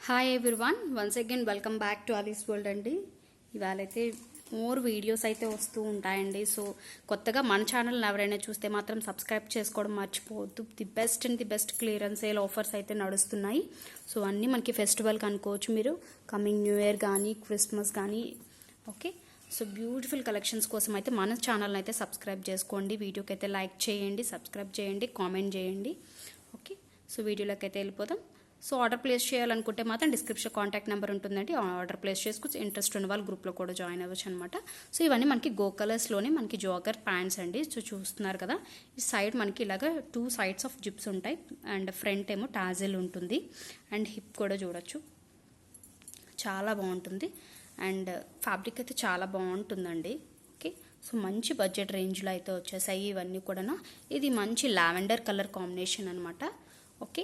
Hi everyone, once again welcome back to Alice's world అండి. ఇవాళైతే more videos అయితే వస్తూ ఉంటాయండి. సో కొత్తగా మన ఛానల్ని ఎవరైనా చూస్తే మాత్రం సబ్స్క్రైబ్ చేసుకోవడం మర్చిపోవద్దు. The best clearance sale offers అయితే నడుస్తున్నాయి. సో అన్నీ మనకి ఫెస్టివల్కి అనుకోవచ్చు మీరు, కమింగ్ న్యూ ఇయర్ కానీ క్రిస్మస్ కానీ. ఓకే, సో బ్యూటిఫుల్ కలెక్షన్స్ కోసం అయితే మన ఛానల్ని అయితే సబ్స్క్రైబ్ చేసుకోండి. వీడియోకి అయితే లైక్ చేయండి, సబ్స్క్రైబ్ చేయండి, కామెంట్ చేయండి. ఓకే, సో వీడియోలోకి అయితే వెళ్ళిపోదాం. సో ఆర్డర్ ప్లేస్ చేయాలనుకుంటే మాత్రం డిస్క్రిప్షన్ కాంటాక్ట్ నెంబర్ ఉంటుందండి. ఆర్డర్ ప్లేస్ చేసుకుని ఇంట్రెస్ట్ ఉన్న వాళ్ళు గ్రూప్లో కూడా జాయిన్ అవ్వచ్చు అనమాట. సో ఇవన్నీ మనకి గో కలర్స్లోనే మనకి జాగర్ ప్యాంట్స్ అండి. సో చూస్తున్నారు కదా, ఈ సైడ్ మనకి ఇలాగ 2 సైడ్స్ ఆఫ్ జిప్స్ ఉంటాయి అండ్ ఫ్రంట్ ఏమో టాజిల్ ఉంటుంది అండ్ హిప్ కూడా చూడొచ్చు, చాలా బాగుంటుంది అండ్ ఫ్యాబ్రిక్ అయితే చాలా బాగుంటుందండి. ఓకే, సో మంచి బడ్జెట్ రేంజ్లో అయితే వచ్చేసాయి ఇవన్నీ కూడా. ఇది మంచి లావెండర్ కలర్ కాంబినేషన్ అనమాట. ఓకే,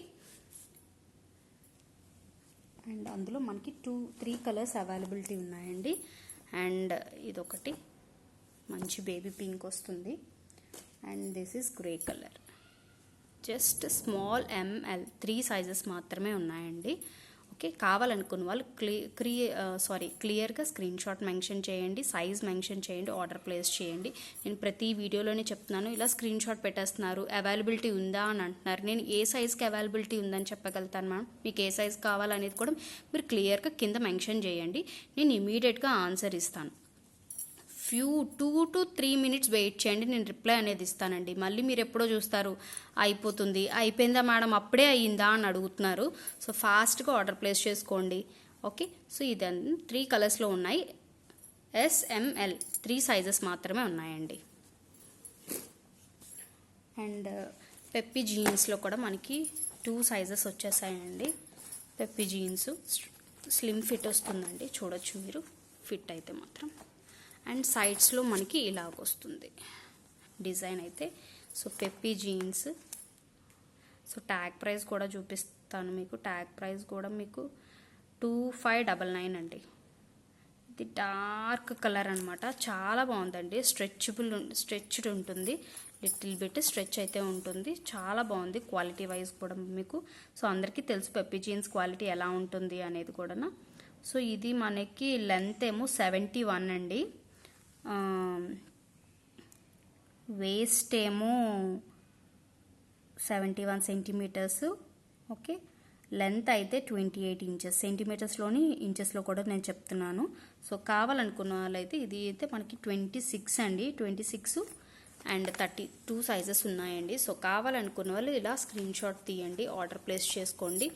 అండ్ అందులో మనకి 2-3 కలర్స్ అవైలబిలిటీ ఉన్నాయండి. అండ్ ఇదొకటి మంచి బేబీ పింక్ వస్తుంది and this is grey colour. Just small ML 3 sizes మాత్రమే ఉన్నాయండి. ఓకే, కావాలనుకున్న వాళ్ళు క్లియర్గా స్క్రీన్ షాట్ మెన్షన్ చేయండి, సైజ్ మెన్షన్ చేయండి, ఆర్డర్ ప్లేస్ చేయండి. నేను ప్రతి వీడియోలోనే చెప్తున్నాను, ఇలా స్క్రీన్ షాట్ పెట్టేస్తున్నారు, అవైలబిలిటీ ఉందా అని అంటున్నారు. నేను ఏ సైజ్కి అవైలబిలిటీ ఉందని చెప్పగలుగుతాను మ్యామ్. మీకు ఏ సైజ్ కావాలనేది కూడా మీరు క్లియర్గా కింద మెన్షన్ చేయండి, నేను ఇమీడియట్గా ఆన్సర్ ఇస్తాను. 2 to 3 minutes వెయిట్ చేయండి, నేను రిప్లై అనేది ఇస్తానండి. మళ్ళీ మీరు ఎప్పుడో చూస్తారు అయిపోతుంది, అయిపోయిందా మేడం అప్పుడే అయ్యిందా అని అడుగుతున్నారు. సో ఫాస్ట్గా ఆర్డర్ ప్లేస్ చేసుకోండి. ఓకే, సో ఇదన్నీ 3 కలర్స్లో ఉన్నాయి. SML 3 సైజెస్ మాత్రమే ఉన్నాయండి. అండ్ పెప్పి జీన్స్లో కూడా మనకి 2 సైజెస్ వచ్చేసాయండి. పెప్పి జీన్స్ స్లిమ్ ఫిట్ వస్తుందండి, చూడొచ్చు మీరు ఫిట్ అయితే మాత్రం. అండ్ సైడ్స్లో మనకి ఇలాగ వస్తుంది డిజైన్ అయితే. So peppy jeans. So tag price కూడా చూపిస్తాను మీకు. ట్యాగ్ ప్రైస్ కూడా మీకు 2599 అండి. ఇది డార్క్ కలర్ అనమాట, చాలా బాగుందండి. స్ట్రెచ్డ్ ఉంటుంది, లిటిల్ బిట్ స్ట్రెచ్ అయితే ఉంటుంది, చాలా బాగుంది క్వాలిటీ వైజ్ కూడా మీకు. సో అందరికీ తెలుసు పెప్పీ జీన్స్ క్వాలిటీ ఎలా ఉంటుంది అనేది కూడా. సో ఇది మనకి లెంత్ ఏమో 71 అండి, వేస్ట్ ఏమో 71 సెంటీమీటర్స్. ఓకే, లెంత్ అయితే 28 ఇంచెస్. సెంటీమీటర్స్లోని ఇంచెస్లో కూడా నేను చెప్తున్నాను. సో కావాలనుకున్న వాళ్ళైతే ఇది అయితే మనకి 26 అండి, 26 అండ్ 32 సైజెస్ ఉన్నాయండి. సో కావాలనుకున్న వాళ్ళు ఇలా స్క్రీన్ షాట్ తీయండి, ఆర్డర్ ప్లేస్ చేసుకోండి.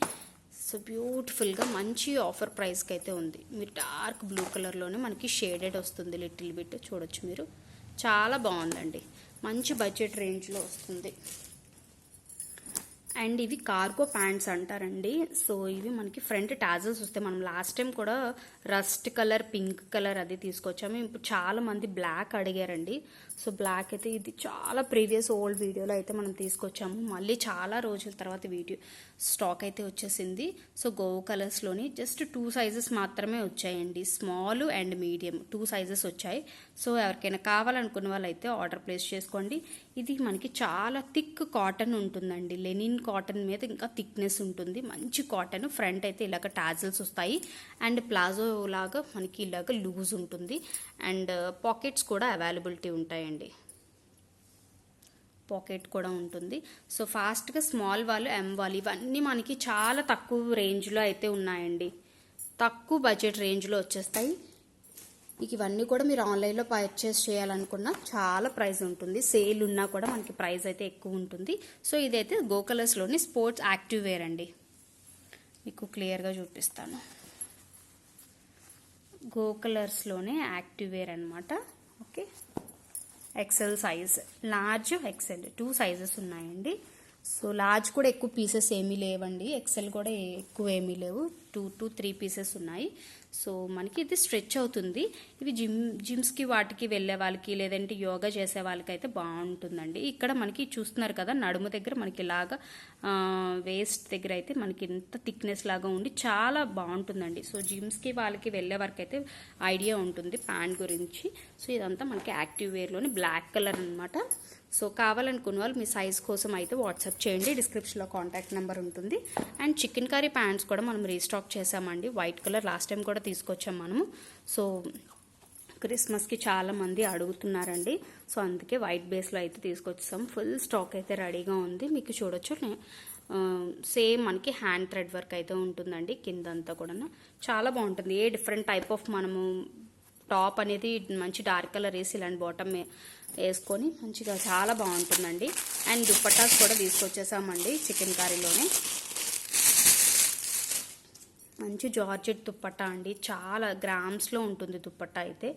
సో బ్యూటిఫుల్గా మంచి ఆఫర్ ప్రైస్కి అయితే ఉంది. మీరు డార్క్ బ్లూ కలర్లోనే మనకి షేడెడ్ వస్తుంది లిటిల్ బిట్, చూడొచ్చు మీరు, చాలా బాగుందండి. మంచి బడ్జెట్ రేంజ్లో వస్తుంది. అండ్ ఇవి కార్గో ప్యాంట్స్ అంటారండి. సో ఇవి మనకి ఫ్రంట్ టాజల్స్ వస్తాయి. మనం లాస్ట్ టైం కూడా రస్ట్ కలర్, పింక్ కలర్ అది తీసుకొచ్చాము. ఇప్పుడు చాలా మంది బ్లాక్ అడిగారండి. సో బ్లాక్ అయితే ఇది చాలా ప్రీవియస్ ఓల్డ్ వీడియోలో అయితే మనం తీసుకొచ్చాము. మళ్ళీ చాలా రోజుల తర్వాత వీడియో స్టాక్ అయితే వచ్చేసింది. సో గో కలర్స్లోని జస్ట్ 2 సైజెస్ మాత్రమే వచ్చాయండి, స్మాల్ అండ్ మీడియం 2 సైజెస్ వచ్చాయి. సో ఎవరికైనా కావాలనుకున్న వాళ్ళైతే ఆర్డర్ ప్లేస్ చేసుకోండి. ఇది మనకి చాలా థిక్ కాటన్ ఉంటుందండి, లెనిన్ కాటన్ మీద ఇంకా థిక్నెస్ ఉంటుంది, మంచి కాటన్. ఫ్రంట్ అయితే ఇలాగ టాజిల్స్ వస్తాయి అండ్ ప్లాజో లాగా మనకి ఇలాగ లూజ్ ఉంటుంది అండ్ పాకెట్స్ కూడా అవైలబిలిటీ ఉంటాయండి, పాకెట్ కూడా ఉంటుంది. సో ఫాస్ట్గా స్మాల్ వాళ్ళు, M వాళ్ళు ఇవన్నీ మనకి చాలా తక్కువ రేంజ్లో అయితే ఉన్నాయండి, తక్కువ బడ్జెట్ రేంజ్లో వచ్చేస్తాయి. మీకు ఇవన్నీ కూడా మీరు ఆన్లైన్లో పర్చేస్ చేయాలనుకున్నా చాలా ప్రైస్ ఉంటుంది, సేల్ ఉన్నా కూడా మనకి ప్రైస్ అయితే ఎక్కువ ఉంటుంది. సో ఇదైతే గో కలర్స్లోని స్పోర్ట్స్ యాక్టివ్ వేర్ అండి, మీకు క్లియర్గా చూపిస్తాను. గో కలర్స్లోనే యాక్టివ్ వేర్ అనమాట. Okay, XL size, large XL 2 sizes ఉన్నాయండి. సో లార్జ్ కూడా ఎక్కువ పీసెస్ ఏమీ లేవండి, ఎక్సెల్ కూడా ఎక్కువ ఏమీ లేవు, 2 to 3 పీసెస్ ఉన్నాయి. సో మనకి ఇది స్ట్రెచ్ అవుతుంది. ఇవి జిమ్స్కి వాటికి వెళ్ళే వాళ్ళకి లేదంటే యోగా చేసే వాళ్ళకి అయితే బాగుంటుందండి. ఇక్కడ మనకి చూస్తున్నారు కదా, నడుము దగ్గర మనకి ఇలాగా వేస్ట్ దగ్గర అయితే మనకి ఇంత థిక్నెస్ లాగా ఉండి చాలా బాగుంటుందండి. సో జిమ్స్కి వాళ్ళకి వెళ్ళే వరకు అయితే ఐడియా ఉంటుంది ప్యాంట్ గురించి. సో ఇదంతా మనకి యాక్టివ్ వేర్లోని బ్లాక్ కలర్ అనమాట. సో కావాలనుకున్న వాళ్ళు మీ సైజ్ కోసం అయితే వాట్సాప్ చేయండి, డిస్క్రిప్షన్లో కాంటాక్ట్ నెంబర్ ఉంటుంది. అండ్ చికెన్ కర్రీ ప్యాంట్స్ కూడా మనం రీస్టాక్ చేసామండి. వైట్ కలర్ లాస్ట్ టైం కూడా తీసుకొచ్చాం మనము. సో క్రిస్మస్కి చాలామంది అడుగుతున్నారండి, సో అందుకే వైట్ బేస్లో అయితే తీసుకొచ్చాం. ఫుల్ స్టాక్ అయితే రెడీగా ఉంది, మీకు చూడొచ్చు. సేమ్ మనకి హ్యాండ్ థ్రెడ్ వర్క్ అయితే ఉంటుందండి కిందంతా కూడా. చాలా బాగుంటుంది. ఏ డిఫరెంట్ టైప్ ఆఫ్ మనము టాప్ అనేది మంచి డార్క్ కలర్ వేసి ఇలాంటి బాటమ్ వేసుకొని మంచిగా చాలా బాగుంటుందండి. అండ్ దుప్పటాస్ కూడా తీసుకొచ్చేసామండి చికెన్ కర్రీలోనే. మంచి జార్జెట్ దుప్పట్టా అండి, చాలా గ్రామ్స్లో ఉంటుంది దుప్పట్టా అయితే.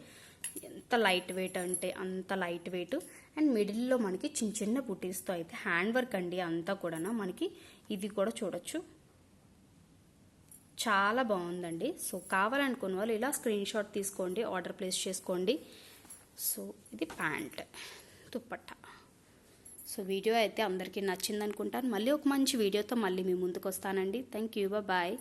ఎంత లైట్ వెయిట్ అంటే అంత లైట్ వెయిట్. అండ్ మిడిల్లో మనకి చిన్న చిన్న బుటీస్తో అయితే హ్యాండ్ వర్క్ అండి అంతా కూడా. మనకి ఇది కూడా చూడొచ్చు, చాలా బాగుందండి. సో కావాలనుకున్న వాళ్ళు ఇలా స్క్రీన్ షాట్ తీసుకోండి, ఆర్డర్ ప్లేస్ చేసుకోండి. సో ఇది ప్యాంట్ దుప్పట్టా. సో వీడియో అయితే అందరికీ నచ్చింది అనుకుంటాను. మళ్ళీ ఒక మంచి వీడియోతో మళ్ళీ మీ ముందుకు వస్తానండి. Thank you, bye.